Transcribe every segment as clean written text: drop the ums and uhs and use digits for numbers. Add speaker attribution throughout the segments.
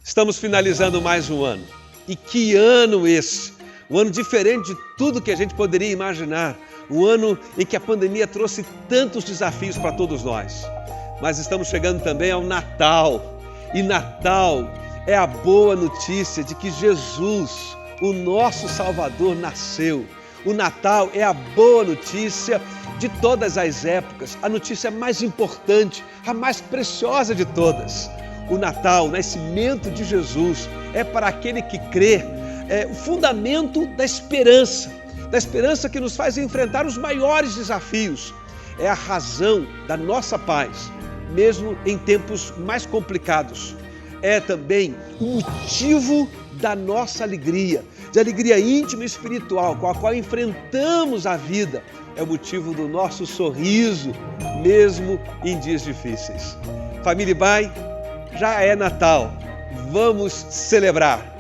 Speaker 1: Estamos finalizando mais um ano. E que ano esse! Um ano diferente de tudo que a gente poderia imaginar. Um ano em que a pandemia trouxe tantos desafios para todos nós. Mas estamos chegando também ao Natal. E Natal é a boa notícia de que Jesus, o nosso Salvador, nasceu. O Natal é a boa notícia de todas as épocas, a notícia mais importante, a mais preciosa de todas. O Natal, o nascimento de Jesus, é para aquele que crê, o fundamento da esperança que nos faz enfrentar os maiores desafios. É a razão da nossa paz, mesmo em tempos mais complicados. É também o motivo da nossa alegria, de alegria íntima e espiritual, com a qual enfrentamos a vida. É o motivo do nosso sorriso, mesmo em dias difíceis. Família Ibai, já é Natal. Vamos celebrar!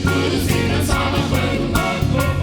Speaker 2: Tudo se transforma quando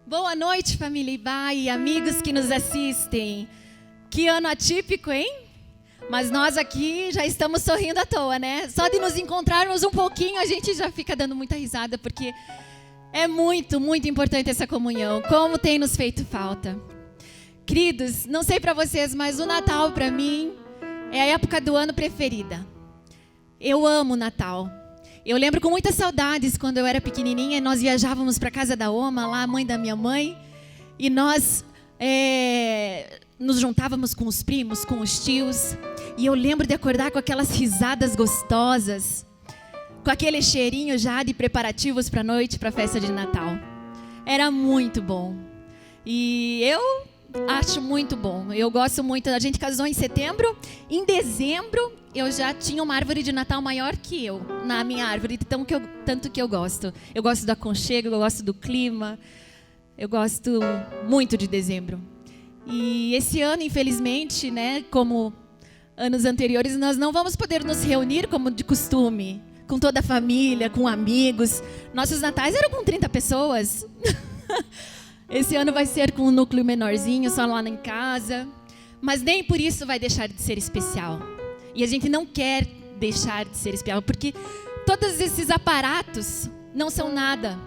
Speaker 2: Boa noite, família Ibai e amigos que nos assistem. Que ano atípico, hein? Mas nós aqui já estamos sorrindo à toa, né? Só de nos encontrarmos um pouquinho, a gente já fica dando muita risada, porque é muito, muito importante essa comunhão. Como tem nos feito falta. Queridos, não sei para vocês, mas o Natal para mim é a época do ano preferida. Eu amo o Natal. Eu lembro com muitas saudades quando eu era pequenininha, nós viajávamos para a casa da Oma, lá a mãe da minha mãe, e nós nos juntávamos com os primos, com os tios, e eu lembro de acordar com aquelas risadas gostosas, com aquele cheirinho já de preparativos para a noite, para a festa de Natal. Era muito bom. E eu acho muito bom. Eu gosto muito. A gente casou em setembro. Em dezembro, eu já tinha uma árvore de Natal maior que eu na minha árvore. Tanto que eu gosto. Eu gosto do aconchego, eu gosto do clima. Eu gosto muito de dezembro. E esse ano, infelizmente, né, como anos anteriores, nós não vamos poder nos reunir como de costume, com toda a família, com amigos. Nossos natais eram com 30 pessoas. Esse ano vai ser com um núcleo menorzinho, só lá em casa. Mas nem por isso vai deixar de ser especial. E a gente não quer deixar de ser especial, porque todos esses aparatos não são nada,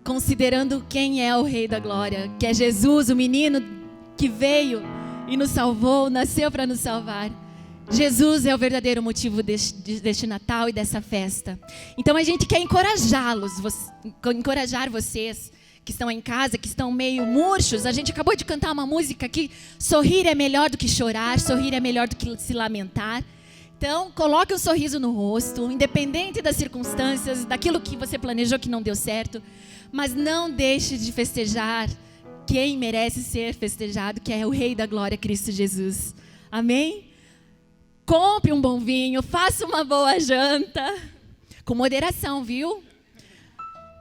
Speaker 2: considerando quem é o Rei da Glória, que é Jesus, o menino que veio e nos salvou, nasceu para nos salvar. Jesus é o verdadeiro motivo deste Natal e dessa festa. Então a gente quer encorajar vocês que estão em casa, que estão meio murchos. A gente acabou de cantar uma música que sorrir é melhor do que chorar, sorrir é melhor do que se lamentar. Então, coloque um sorriso no rosto, independente das circunstâncias, daquilo que você planejou que não deu certo, mas não deixe de festejar quem merece ser festejado, que é o Rei da Glória, Cristo Jesus. Amém? Compre um bom vinho, faça uma boa janta, com moderação, viu?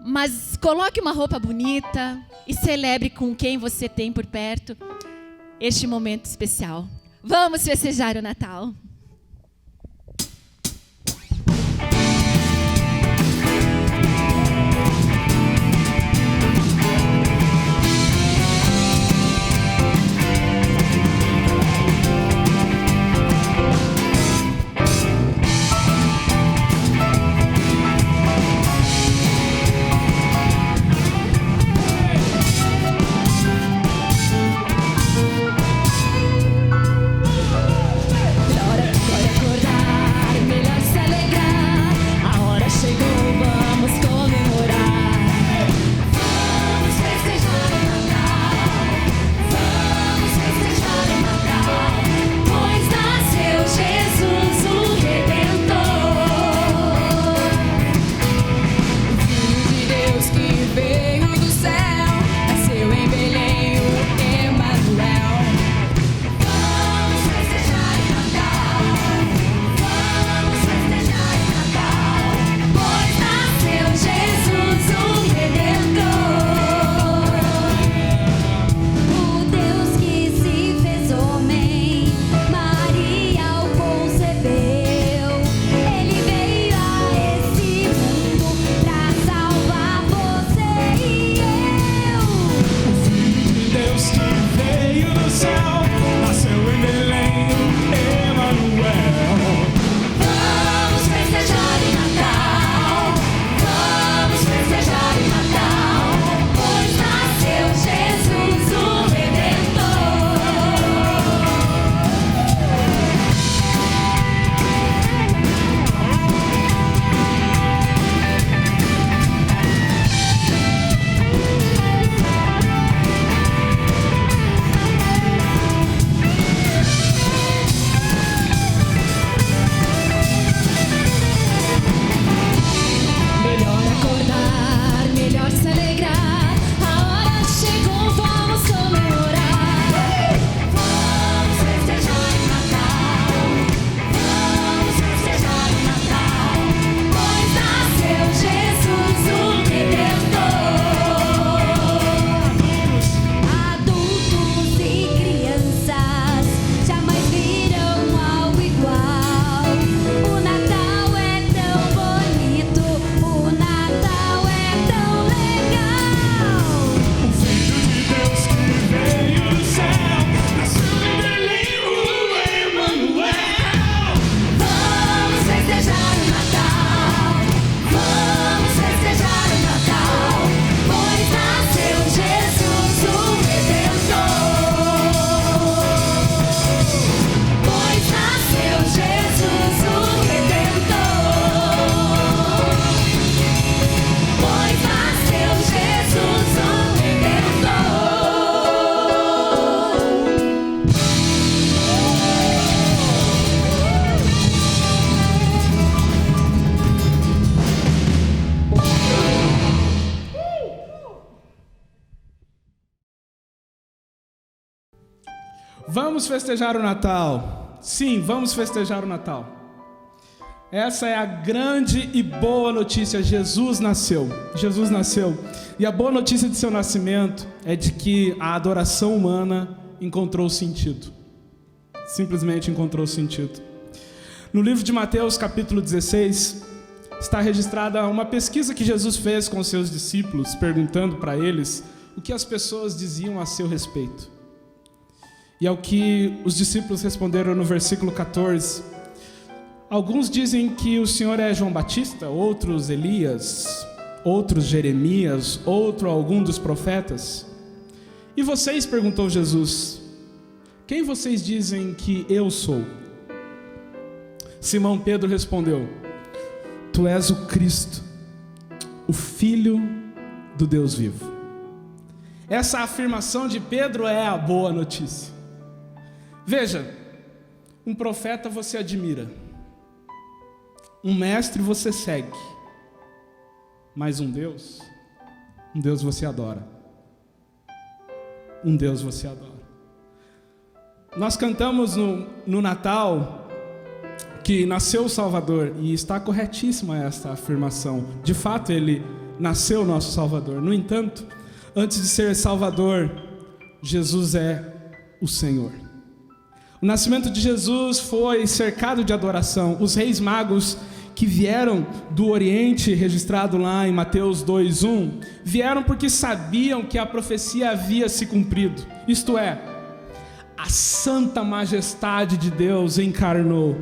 Speaker 2: Mas coloque uma roupa bonita e celebre com quem você tem por perto este momento especial. Vamos festejar o Natal.
Speaker 3: Glória Vamos festejar o Natal. Sim, vamos festejar o Natal. Essa é a grande e boa notícia. Jesus nasceu. Jesus nasceu. E a boa notícia de seu nascimento é de que a adoração humana encontrou sentido. Simplesmente encontrou sentido. No livro de Mateus, capítulo 16, está registrada uma pesquisa que Jesus fez com seus discípulos, perguntando para eles o que as pessoas diziam a seu respeito. E ao que os discípulos responderam no versículo 14, alguns dizem que o Senhor é João Batista, outros Elias, outros Jeremias, outro algum dos profetas. E vocês, perguntou Jesus, quem vocês dizem que eu sou? Simão Pedro respondeu, tu és o Cristo, o Filho do Deus vivo. Essa afirmação de Pedro é a boa notícia. Veja, um profeta você admira, um mestre você segue, mas um Deus você adora. Um Deus você adora. Nós cantamos no Natal que nasceu o Salvador, e está corretíssima esta afirmação. De fato, ele nasceu nosso Salvador. No entanto, antes de ser Salvador, Jesus é o Senhor. O nascimento de Jesus foi cercado de adoração. Os reis magos que vieram do Oriente, registrado lá em Mateus 2:1, vieram porque sabiam que a profecia havia se cumprido. Isto é, a santa majestade de Deus encarnou.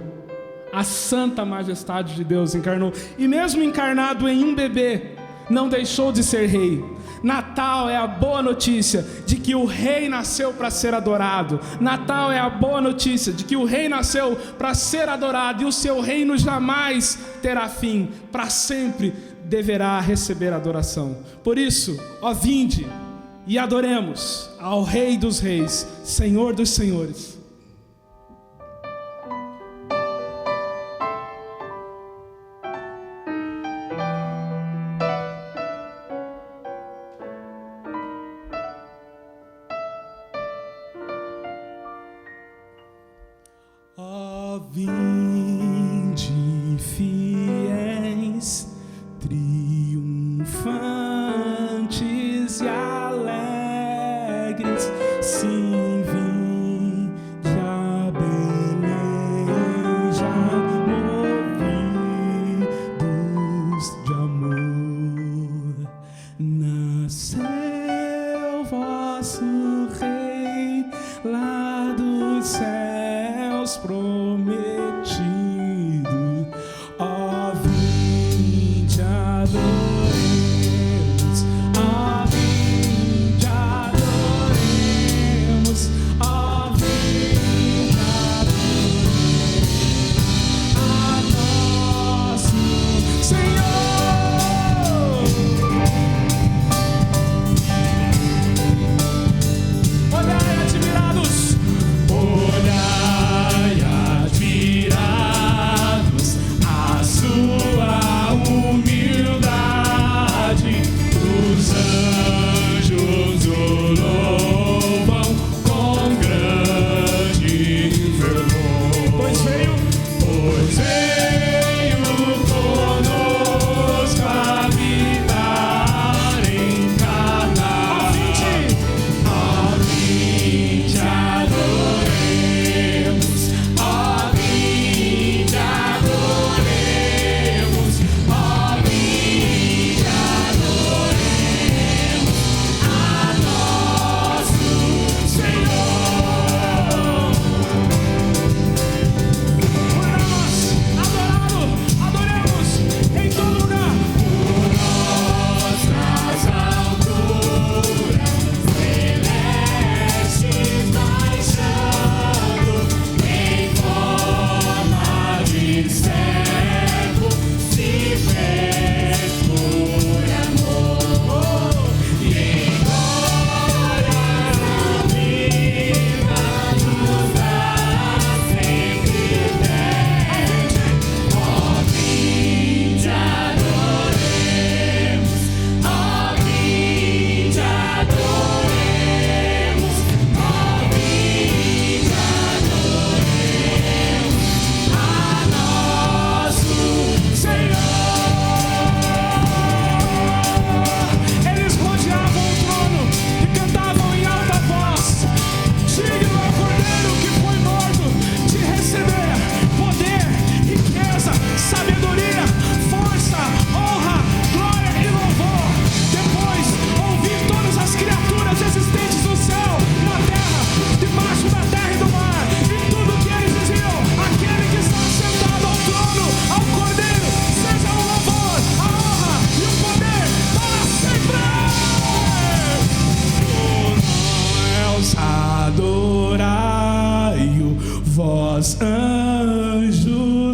Speaker 3: A santa majestade de Deus encarnou. E mesmo encarnado em um bebê, não deixou de ser rei. Natal é a boa notícia de que o rei nasceu para ser adorado. Natal é a boa notícia de que o rei nasceu para ser adorado, e o seu reino jamais terá fim, para sempre deverá receber adoração. Por isso, ó, vinde e adoremos ao Rei dos Reis, Senhor dos Senhores. Vinde, fiéis, triunfantes e alegres, sim,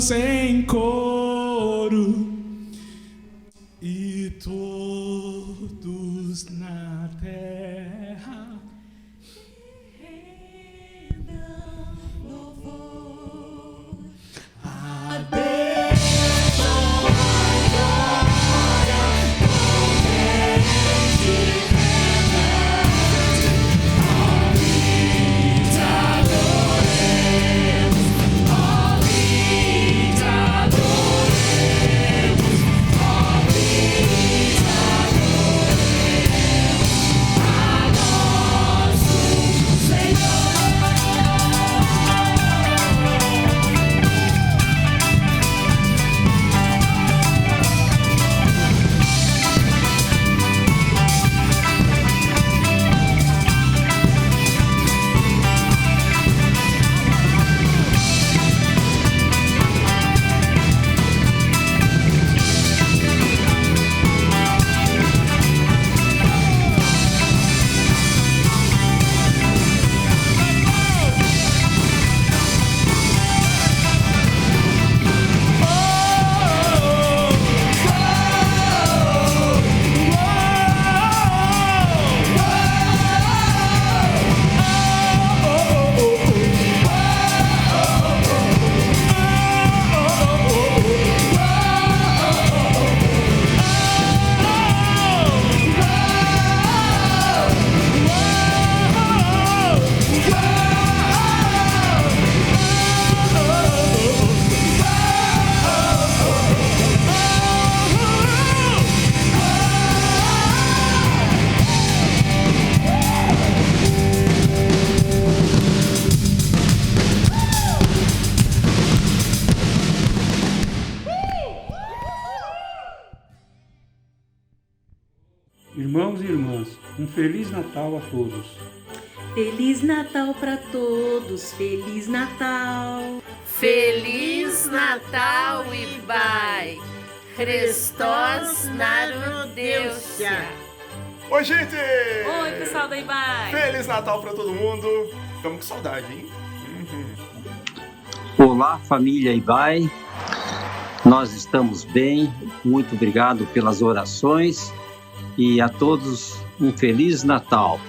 Speaker 3: cantamos em coro, e todos na terra rendam louvor a Deus.
Speaker 4: Irmãos e irmãs, um Feliz Natal a todos.
Speaker 5: Feliz Natal para todos, Feliz Natal.
Speaker 6: Feliz Natal, Ibai. Christos Narodeusia.
Speaker 7: Oi, gente!
Speaker 5: Oi, pessoal da Ibai.
Speaker 7: Feliz Natal para todo mundo. Estamos com saudade, hein?
Speaker 8: Olá, família Ibai. Nós estamos bem. Muito obrigado pelas orações. E a todos um Feliz Natal.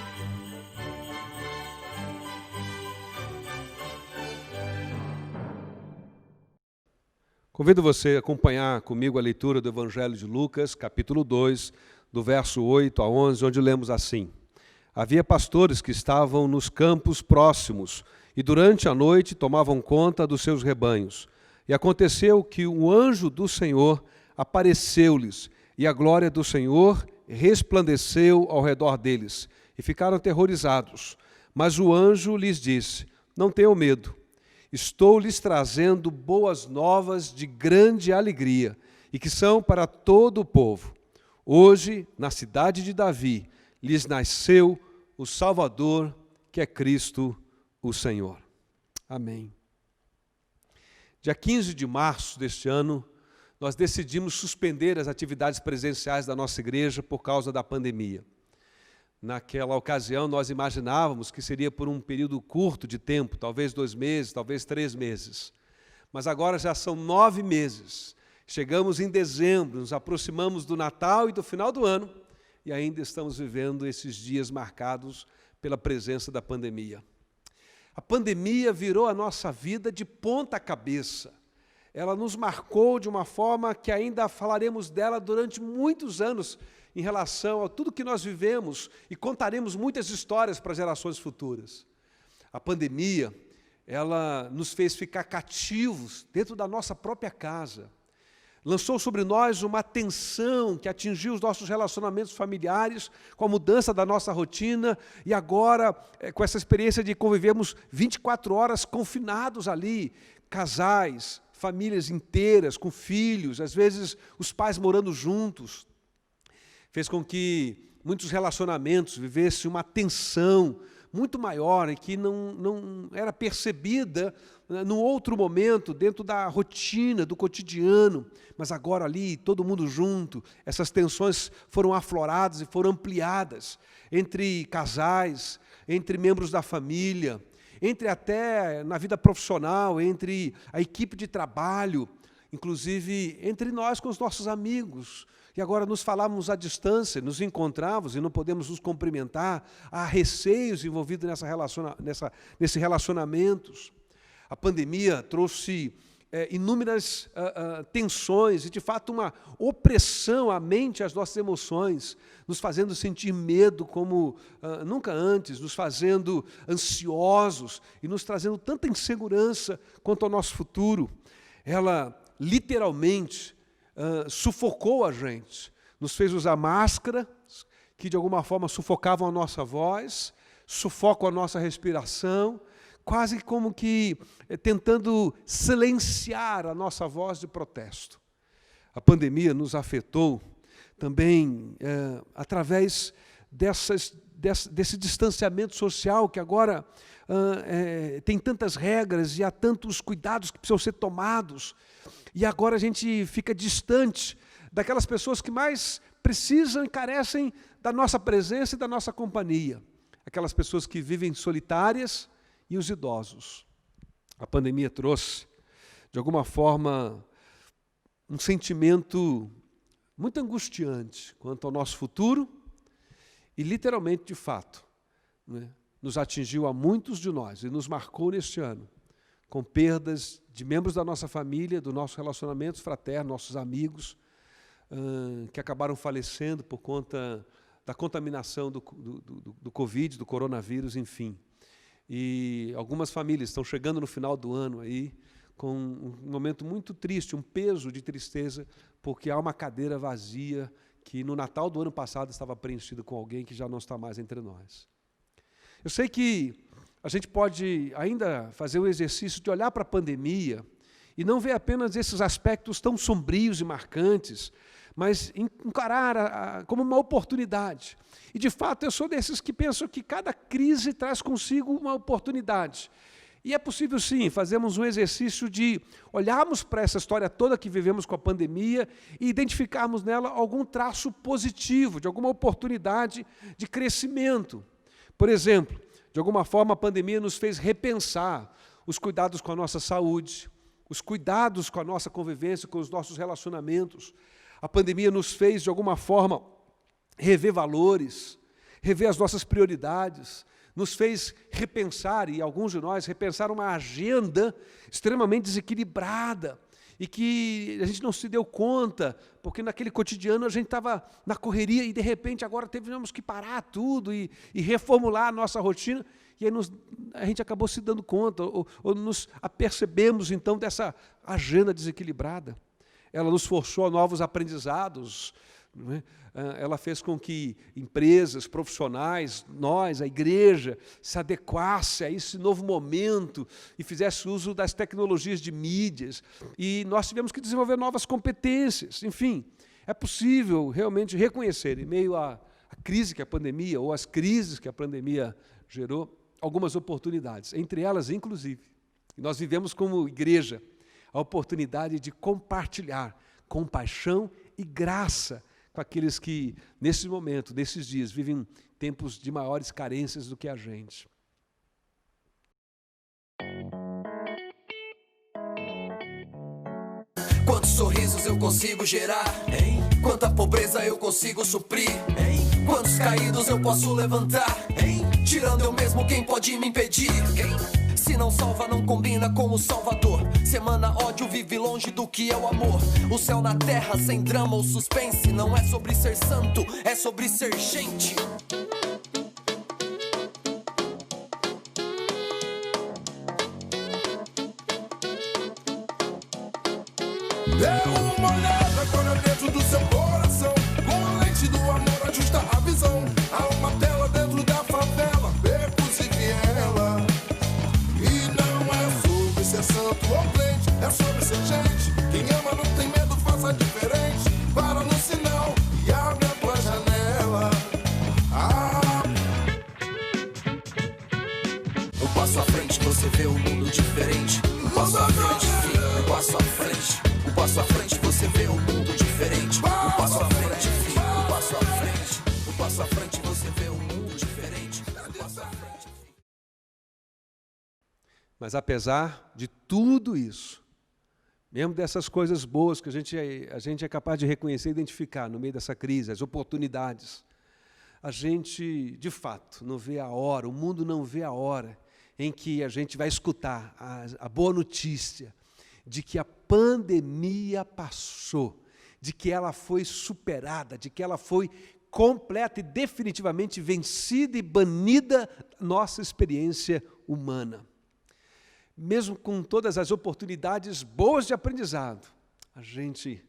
Speaker 1: Convido você a acompanhar comigo a leitura do Evangelho de Lucas, capítulo 2, do verso 8 a 11, onde lemos assim: Havia pastores que estavam nos campos próximos e durante a noite tomavam conta dos seus rebanhos. E aconteceu que um anjo do Senhor apareceu-lhes, e a glória do Senhor resplandeceu ao redor deles, e ficaram aterrorizados. Mas o anjo lhes disse: Não tenham medo, estou lhes trazendo boas novas de grande alegria, e que são para todo o povo. Hoje, na cidade de Davi, lhes nasceu o Salvador, que é Cristo o Senhor. Amém. Dia 15 de março deste ano, nós decidimos suspender as atividades presenciais da nossa igreja por causa da pandemia. Naquela ocasião, nós imaginávamos que seria por um período curto de tempo, talvez 2 meses, talvez 3 meses. Mas agora já são 9 meses. Chegamos em dezembro, nos aproximamos do Natal e do final do ano, e ainda estamos vivendo esses dias marcados pela presença da pandemia. A pandemia virou a nossa vida de ponta cabeça. Ela nos marcou de uma forma que ainda falaremos dela durante muitos anos em relação a tudo que nós vivemos e contaremos muitas histórias para gerações futuras. A pandemia, ela nos fez ficar cativos dentro da nossa própria casa. Lançou sobre nós uma tensão que atingiu os nossos relacionamentos familiares, com a mudança da nossa rotina, e agora, com essa experiência de convivermos 24 horas confinados ali, casais, famílias inteiras, com filhos, às vezes os pais morando juntos, fez com que muitos relacionamentos vivessem uma tensão muito maior e que não era percebida num outro momento, dentro da rotina, do cotidiano, mas agora ali, todo mundo junto, essas tensões foram afloradas e foram ampliadas entre casais, entre membros da família, entre até na vida profissional, entre a equipe de trabalho, inclusive entre nós com os nossos amigos. E agora nos falamos à distância, nos encontramos e não podemos nos cumprimentar, há receios envolvidos nesses relacionamentos. A pandemia trouxe inúmeras tensões e, de fato, uma opressão à mente e às nossas emoções, nos fazendo sentir medo como nunca antes, nos fazendo ansiosos e nos trazendo tanta insegurança quanto ao nosso futuro. Ela, literalmente, sufocou a gente, nos fez usar máscara, que de alguma forma sufocavam a nossa voz, sufocam a nossa respiração, quase como que tentando silenciar a nossa voz de protesto. A pandemia nos afetou também através desse distanciamento social que agora tem tantas regras e há tantos cuidados que precisam ser tomados. E agora a gente fica distante daquelas pessoas que mais precisam e carecem da nossa presença e da nossa companhia. Aquelas pessoas que vivem solitárias e os idosos. A pandemia trouxe, de alguma forma, um sentimento muito angustiante quanto ao nosso futuro e, literalmente, de fato, né, nos atingiu a muitos de nós e nos marcou neste ano, com perdas de membros da nossa família, dos nossos relacionamentos fraternos, nossos amigos, que acabaram falecendo por conta da contaminação do Covid, do coronavírus, enfim. E algumas famílias estão chegando no final do ano aí com um momento muito triste, um peso de tristeza, porque há uma cadeira vazia que no Natal do ano passado estava preenchida com alguém que já não está mais entre nós. Eu sei que a gente pode ainda fazer o exercício de olhar para a pandemia e não ver apenas esses aspectos tão sombrios e marcantes, mas encarar como uma oportunidade. E, de fato, eu sou desses que pensam que cada crise traz consigo uma oportunidade. E é possível, sim, fazermos um exercício de olharmos para essa história toda que vivemos com a pandemia e identificarmos nela algum traço positivo, de alguma oportunidade de crescimento. Por exemplo, de alguma forma, a pandemia nos fez repensar os cuidados com a nossa saúde, os cuidados com a nossa convivência, com os nossos relacionamentos. A pandemia nos fez, de alguma forma, rever valores, rever as nossas prioridades, nos fez repensar, e alguns de nós repensar uma agenda extremamente desequilibrada e que a gente não se deu conta, porque naquele cotidiano a gente estava na correria e, de repente, agora tivemos que parar tudo e reformular a nossa rotina, e aí a gente acabou se dando conta, ou nos apercebemos, então, dessa agenda desequilibrada. Ela nos forçou a novos aprendizados, não é? Ela fez com que empresas, profissionais, nós, a igreja, se adequasse a esse novo momento e fizesse uso das tecnologias de mídias. E nós tivemos que desenvolver novas competências. Enfim, é possível realmente reconhecer, em meio à crise que a pandemia, ou às crises que a pandemia gerou, algumas oportunidades. Entre elas, inclusive, nós vivemos como igreja a oportunidade de compartilhar compaixão e graça com aqueles que, nesse momento, nesses dias, vivem tempos de maiores carências do que a gente.
Speaker 9: Quantos sorrisos eu consigo gerar, hein? Quanta pobreza eu consigo suprir, hein? Quantos caídos eu posso levantar, hein? Tirando eu mesmo, quem pode me impedir, hein? Se não salva, não combina com o Salvador. Se emana ódio, vive longe do que é o amor. O céu na terra, sem drama ou suspense. Não é sobre ser santo, é sobre ser gente.
Speaker 10: Dê uma olhada quando dentro do seu coração. Com a lente do amor ajusta a visão. Há uma tela dentro da favela, becos e viela. E não é sobre ser santo ou crente, é sobre ser gente. Quem ama não tem medo, faça diferente. Para no sinal e abre a tua janela.
Speaker 9: Eu passo à frente, você vê um mundo diferente. Eu passo à frente, filho, eu passo à frente. Eu passo à frente, você vê um mundo diferente. Eu passo à frente, filho, eu passo à frente. Eu passo à frente, você vê um mundo diferente. Eu passo à frente.
Speaker 1: Mas apesar de tudo isso, mesmo dessas coisas boas que a gente é capaz de reconhecer e identificar no meio dessa crise, as oportunidades, a gente, de fato, não vê a hora, o mundo não vê a hora em que a gente vai escutar a boa notícia de que a pandemia passou, de que ela foi superada, de que ela foi completa e definitivamente vencida e banida da nossa experiência humana. Mesmo com todas as oportunidades boas de aprendizado, a gente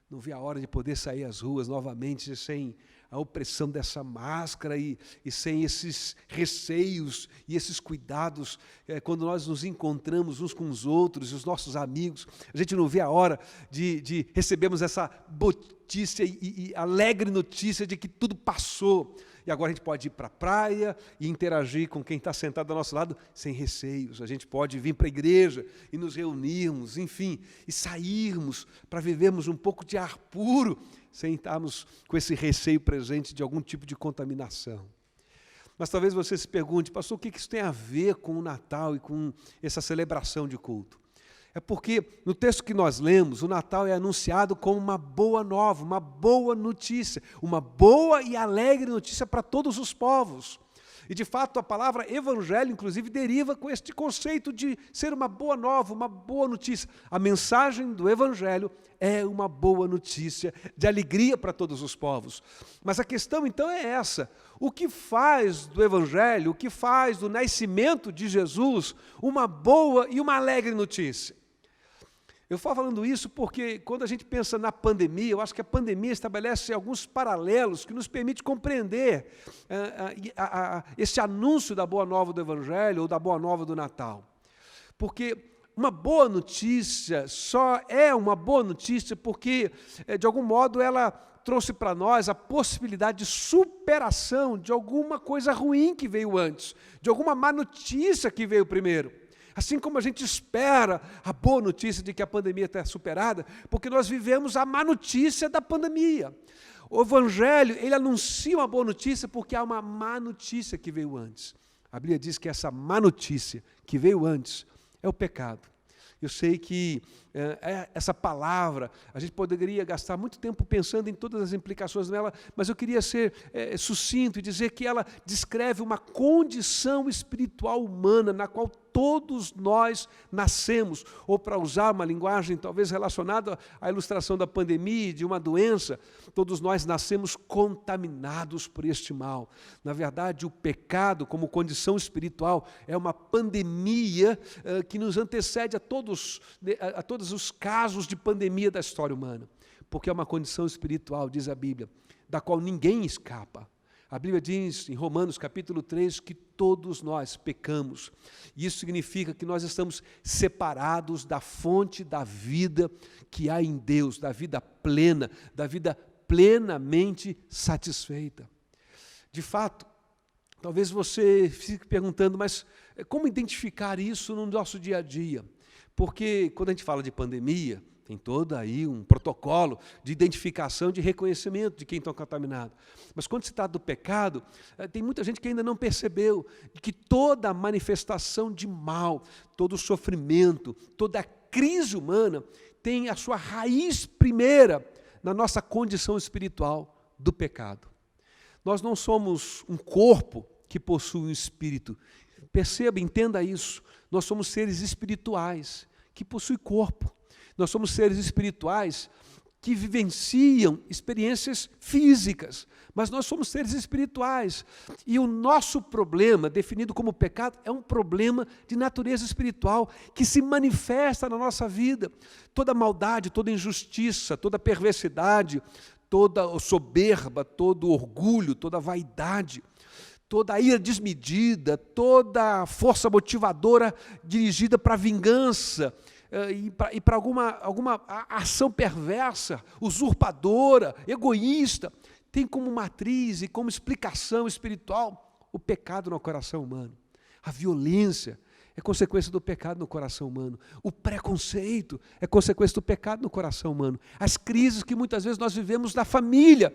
Speaker 1: não vê a hora de poder sair às ruas novamente sem a opressão dessa máscara e sem esses receios e esses cuidados, quando nós nos encontramos uns com os outros, os nossos amigos. A gente não vê a hora de recebermos essa notícia e alegre notícia de que tudo passou. E agora a gente pode ir para a praia e interagir com quem está sentado ao nosso lado sem receios. A gente pode vir para a igreja e nos reunirmos, enfim, e sairmos para vivermos um pouco de ar puro, sem estarmos com esse receio presente de algum tipo de contaminação. Mas talvez você se pergunte, pastor, o que isso tem a ver com o Natal e com essa celebração de culto? É porque no texto que nós lemos, o Natal é anunciado como uma boa nova, uma boa notícia, uma boa e alegre notícia para todos os povos. E, de fato, a palavra evangelho, inclusive, deriva com este conceito de ser uma boa nova, uma boa notícia. A mensagem do evangelho é uma boa notícia de alegria para todos os povos. Mas a questão, então, é essa. O que faz do evangelho, o que faz do nascimento de Jesus uma boa e uma alegre notícia? Eu estou falando isso porque, quando a gente pensa na pandemia, eu acho que a pandemia estabelece alguns paralelos que nos permite compreender esse anúncio da boa nova do Evangelho ou da boa nova do Natal. Porque uma boa notícia só é uma boa notícia porque, de algum modo, ela trouxe para nós a possibilidade de superação de alguma coisa ruim que veio antes, de alguma má notícia que veio primeiro. Assim como a gente espera a boa notícia de que a pandemia está superada, porque nós vivemos a má notícia da pandemia. O Evangelho, ele anuncia uma boa notícia porque há uma má notícia que veio antes. A Bíblia diz que essa má notícia que veio antes é o pecado. Eu sei que essa palavra, a gente poderia gastar muito tempo pensando em todas as implicações dela, mas eu queria ser sucinto e dizer que ela descreve uma condição espiritual humana na qual todos nós nascemos, ou para usar uma linguagem talvez relacionada à ilustração da pandemia e de uma doença, todos nós nascemos contaminados por este mal. Na verdade, o pecado como condição espiritual é uma pandemia que nos antecede a todos os casos de pandemia da história humana, porque é uma condição espiritual, diz a Bíblia, da qual ninguém escapa. A Bíblia diz em Romanos capítulo 3 que todos nós pecamos. E isso significa que nós estamos separados da fonte da vida que há em Deus, da vida plena, da vida plenamente satisfeita. De fato, talvez você fique perguntando, mas como identificar isso no nosso dia a dia? Porque quando a gente fala de pandemia, tem todo aí um protocolo de identificação, de reconhecimento de quem está contaminado. Mas quando se trata do pecado, tem muita gente que ainda não percebeu que toda manifestação de mal, todo sofrimento, toda crise humana tem a sua raiz primeira na nossa condição espiritual do pecado. Nós não somos um corpo que possui um espírito. Perceba, entenda isso. Nós somos seres espirituais que possuem corpo. Nós somos seres espirituais que vivenciam experiências físicas, mas nós somos seres espirituais. E o nosso problema, definido como pecado, é um problema de natureza espiritual que se manifesta na nossa vida. Toda maldade, toda injustiça, toda perversidade, toda soberba, todo orgulho, toda vaidade, toda ira desmedida, toda força motivadora dirigida para a vingança, e para alguma ação perversa, usurpadora, egoísta, tem como matriz e como explicação espiritual o pecado no coração humano. A violência é consequência do pecado no coração humano. O preconceito é consequência do pecado no coração humano. As crises que muitas vezes nós vivemos na família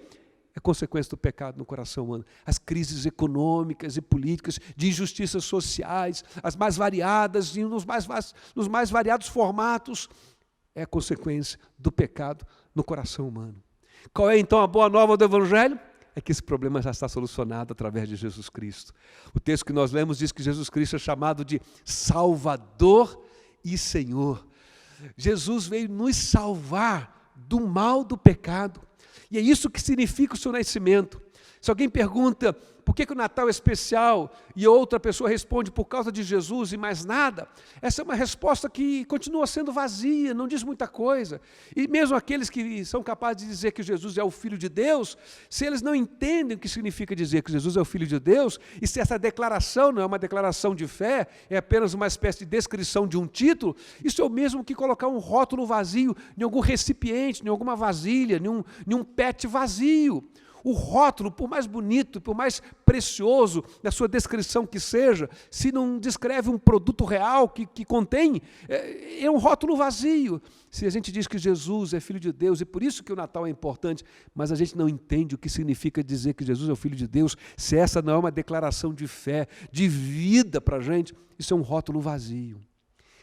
Speaker 1: é consequência do pecado no coração humano. As crises econômicas e políticas, de injustiças sociais, as mais variadas e nos mais variados formatos, é consequência do pecado no coração humano. Qual é então a boa nova do Evangelho? É que esse problema já está solucionado através de Jesus Cristo. O texto que nós lemos diz que Jesus Cristo é chamado de Salvador e Senhor. Jesus veio nos salvar do mal do pecado. E é isso que significa o seu nascimento. Se alguém pergunta por que o Natal é especial e outra pessoa responde por causa de Jesus e mais nada, essa é uma resposta que continua sendo vazia, não diz muita coisa. E mesmo aqueles que são capazes de dizer que Jesus é o Filho de Deus, se eles não entendem o que significa dizer que Jesus é o Filho de Deus, e se essa declaração não é uma declaração de fé, é apenas uma espécie de descrição de um título, isso é o mesmo que colocar um rótulo vazio em algum recipiente, em alguma vasilha, em um pet vazio. O rótulo, por mais bonito, por mais precioso na sua descrição que seja, se não descreve um produto real que contém, é um rótulo vazio. Se a gente diz que Jesus é Filho de Deus, e por isso que o Natal é importante, mas a gente não entende o que significa dizer que Jesus é o Filho de Deus, se essa não é uma declaração de fé, de vida para a gente, isso é um rótulo vazio.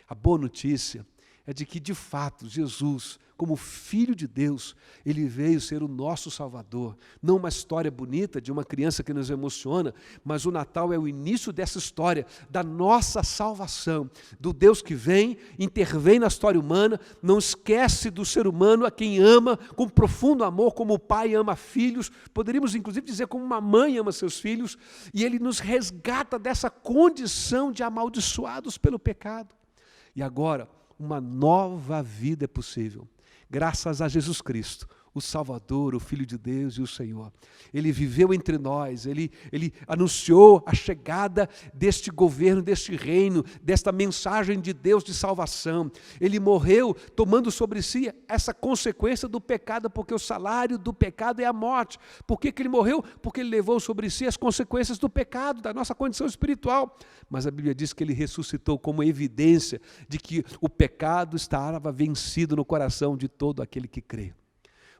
Speaker 1: A boa notícia é de que, de fato, Jesus, como Filho de Deus, Ele veio ser o nosso Salvador. Não uma história bonita de uma criança que nos emociona, mas o Natal é o início dessa história, da nossa salvação, do Deus que vem, intervém na história humana, não esquece do ser humano a quem ama com profundo amor, como o pai ama filhos, poderíamos inclusive dizer como uma mãe ama seus filhos, e Ele nos resgata dessa condição de amaldiçoados pelo pecado. E agora, uma nova vida é possível, graças a Jesus Cristo, o Salvador, o Filho de Deus e o Senhor. Ele viveu entre nós, ele anunciou a chegada deste governo, deste reino, desta mensagem de Deus de salvação. Ele morreu tomando sobre si essa consequência do pecado, porque o salário do pecado é a morte. Por que ele morreu? Porque ele levou sobre si as consequências do pecado, da nossa condição espiritual. Mas a Bíblia diz que ele ressuscitou como evidência de que o pecado estava vencido no coração de todo aquele que crê.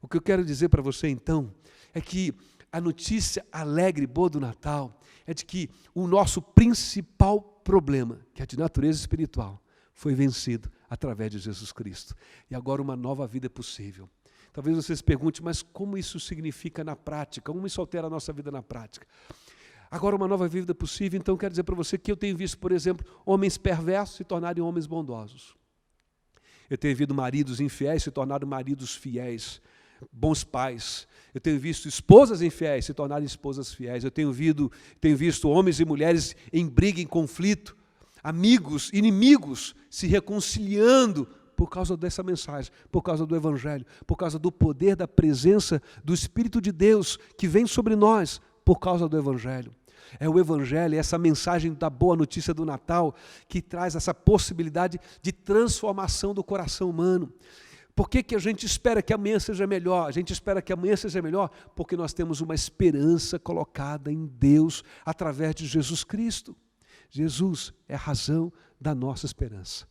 Speaker 1: O que eu quero dizer para você, então, é que a notícia alegre e boa do Natal é de que o nosso principal problema, que é de natureza espiritual, foi vencido através de Jesus Cristo. E agora uma nova vida é possível. Talvez você se pergunte, mas como isso significa na prática? Como isso altera a nossa vida na prática? Agora uma nova vida é possível, então quero dizer para você que eu tenho visto, por exemplo, homens perversos se tornarem homens bondosos. Eu tenho visto maridos infiéis se tornarem maridos fiéis, bons pais. Eu tenho visto esposas infiéis se tornarem esposas fiéis. Eu tenho visto homens e mulheres em briga, em conflito, amigos, inimigos se reconciliando por causa dessa mensagem, por causa do Evangelho, por causa do poder da presença do Espírito de Deus que vem sobre nós por causa do Evangelho. É o Evangelho, é essa mensagem da boa notícia do Natal que traz essa possibilidade de transformação do coração humano. Por que a gente espera que amanhã seja melhor? A gente espera que amanhã seja melhor porque nós temos uma esperança colocada em Deus através de Jesus Cristo. Jesus é a razão da nossa esperança.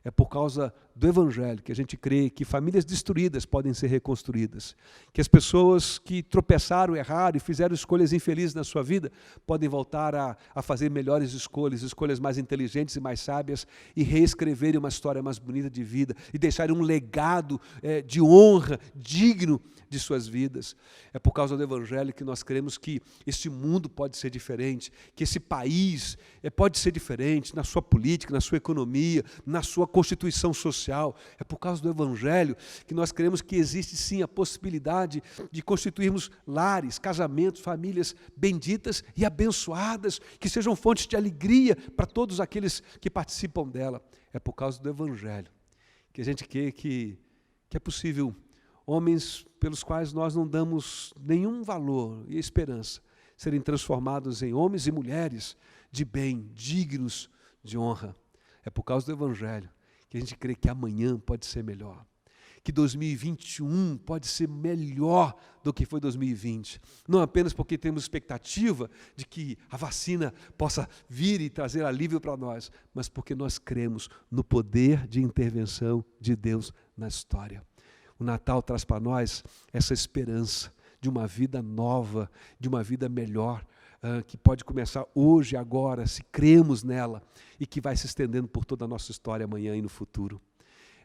Speaker 1: É por causa do Evangelho que a gente crê que famílias destruídas podem ser reconstruídas, que as pessoas que tropeçaram, erraram e fizeram escolhas infelizes na sua vida podem voltar a fazer melhores escolhas mais inteligentes e mais sábias e reescreverem uma história mais bonita de vida e deixarem um legado de honra digno de suas vidas. É por causa do Evangelho que nós cremos que este mundo pode ser diferente, que esse país pode ser diferente na sua política, na sua economia, na sua constituição social. É por causa do Evangelho que nós cremos que existe sim a possibilidade de constituirmos lares, casamentos, famílias benditas e abençoadas, que sejam fontes de alegria para todos aqueles que participam dela. É por causa do Evangelho que a gente quer que é possível homens pelos quais nós não damos nenhum valor e esperança serem transformados em homens e mulheres de bem, dignos de honra. É por causa do Evangelho que a gente crê que amanhã pode ser melhor, que 2021 pode ser melhor do que foi 2020. Não apenas porque temos expectativa de que a vacina possa vir e trazer alívio para nós, mas porque nós cremos no poder de intervenção de Deus na história. O Natal traz para nós essa esperança de uma vida nova, de uma vida melhor, que pode começar hoje, agora, se cremos nela, e que vai se estendendo por toda a nossa história amanhã e no futuro.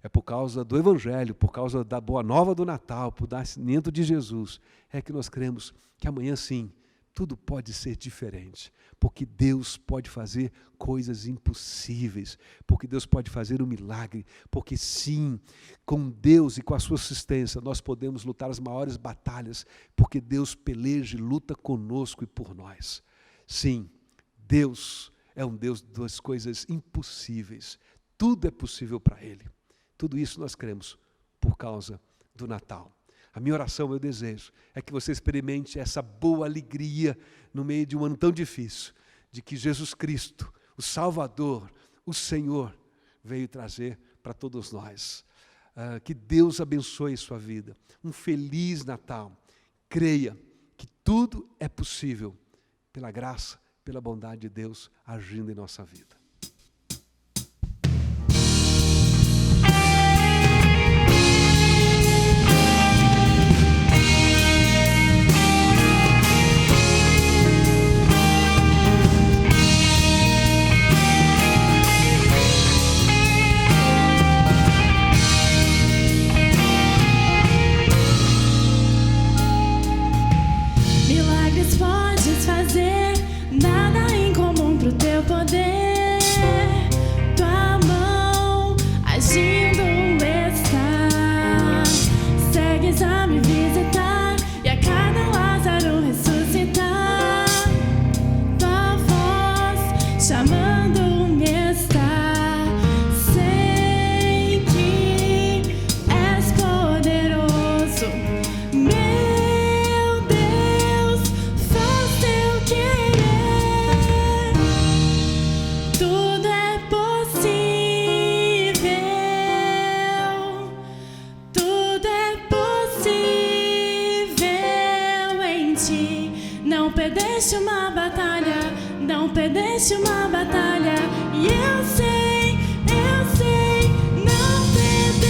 Speaker 1: É por causa do Evangelho, por causa da boa nova do Natal, por nascimento de Jesus, é que nós cremos que amanhã sim, tudo pode ser diferente, porque Deus pode fazer coisas impossíveis, porque Deus pode fazer um milagre, porque sim, com Deus e com a sua assistência, nós podemos lutar as maiores batalhas, porque Deus peleja e luta conosco e por nós. Sim, Deus é um Deus das coisas impossíveis, tudo é possível para Ele. Tudo isso nós cremos por causa do Natal. A minha oração, meu desejo, é que você experimente essa boa alegria no meio de um ano tão difícil, de que Jesus Cristo, o Salvador, o Senhor, veio trazer para todos nós. Que Deus abençoe sua vida. Um feliz Natal. Creia que tudo é possível pela graça, pela bondade de Deus agindo em nossa vida.
Speaker 11: Podes fazer, nada incomum pro teu poder. Tua mão agindo está. Segues a me visitar e a cada Lázaro ressuscitar. Tua voz chamando-me está. Sei que és poderoso. Não perdeste uma batalha, não perdeste uma batalha. E eu sei, não perderás.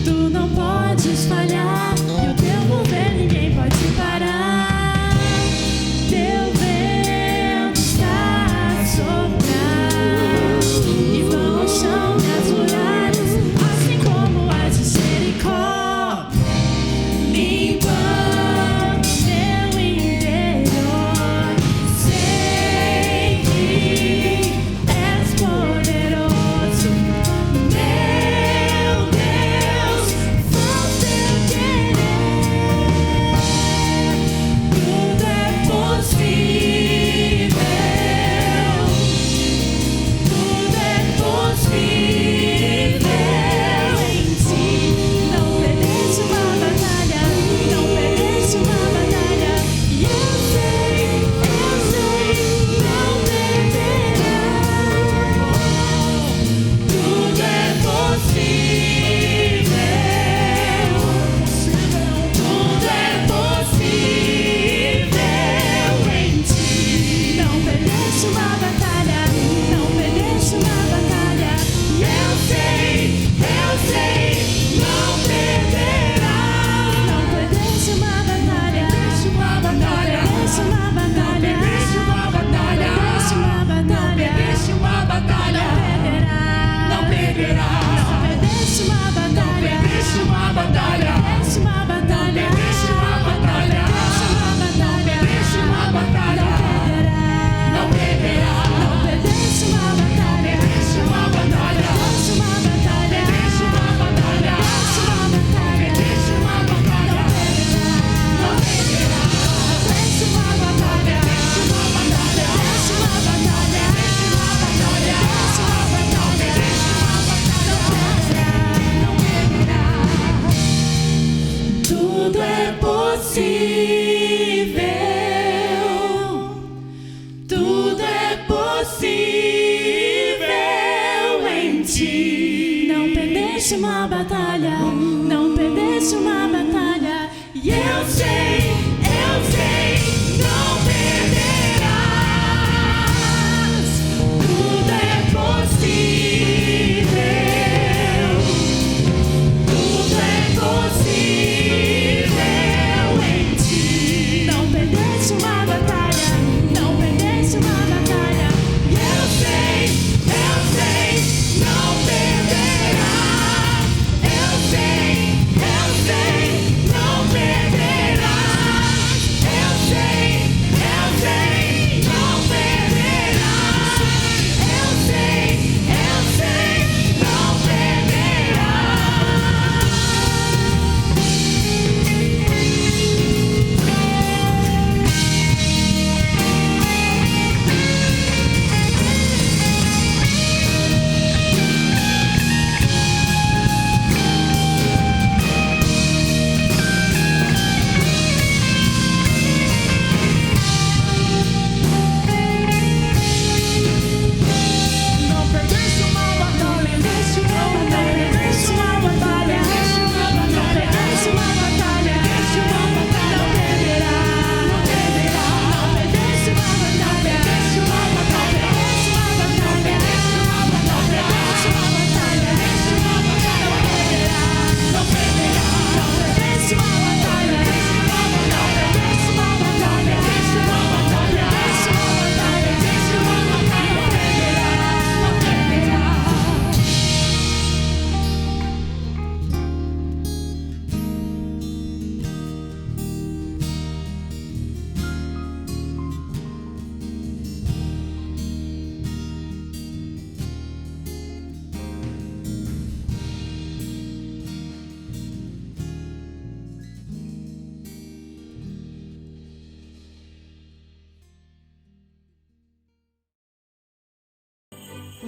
Speaker 11: Tu não podes falhar, e o teu mover ninguém pode parar. Teu vento está a soprar, e vão ao chão das muralhas.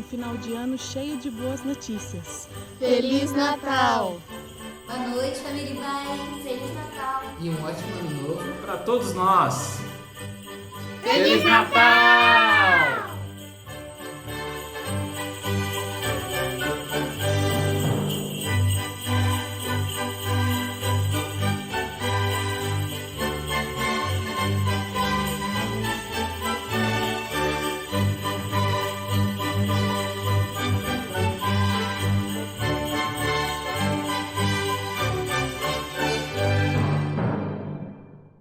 Speaker 12: um final de ano cheio de boas notícias.
Speaker 13: Feliz Natal!
Speaker 14: Boa noite, família Ibai. Feliz Natal!
Speaker 15: E um ótimo ano novo para todos nós.
Speaker 13: Feliz Natal!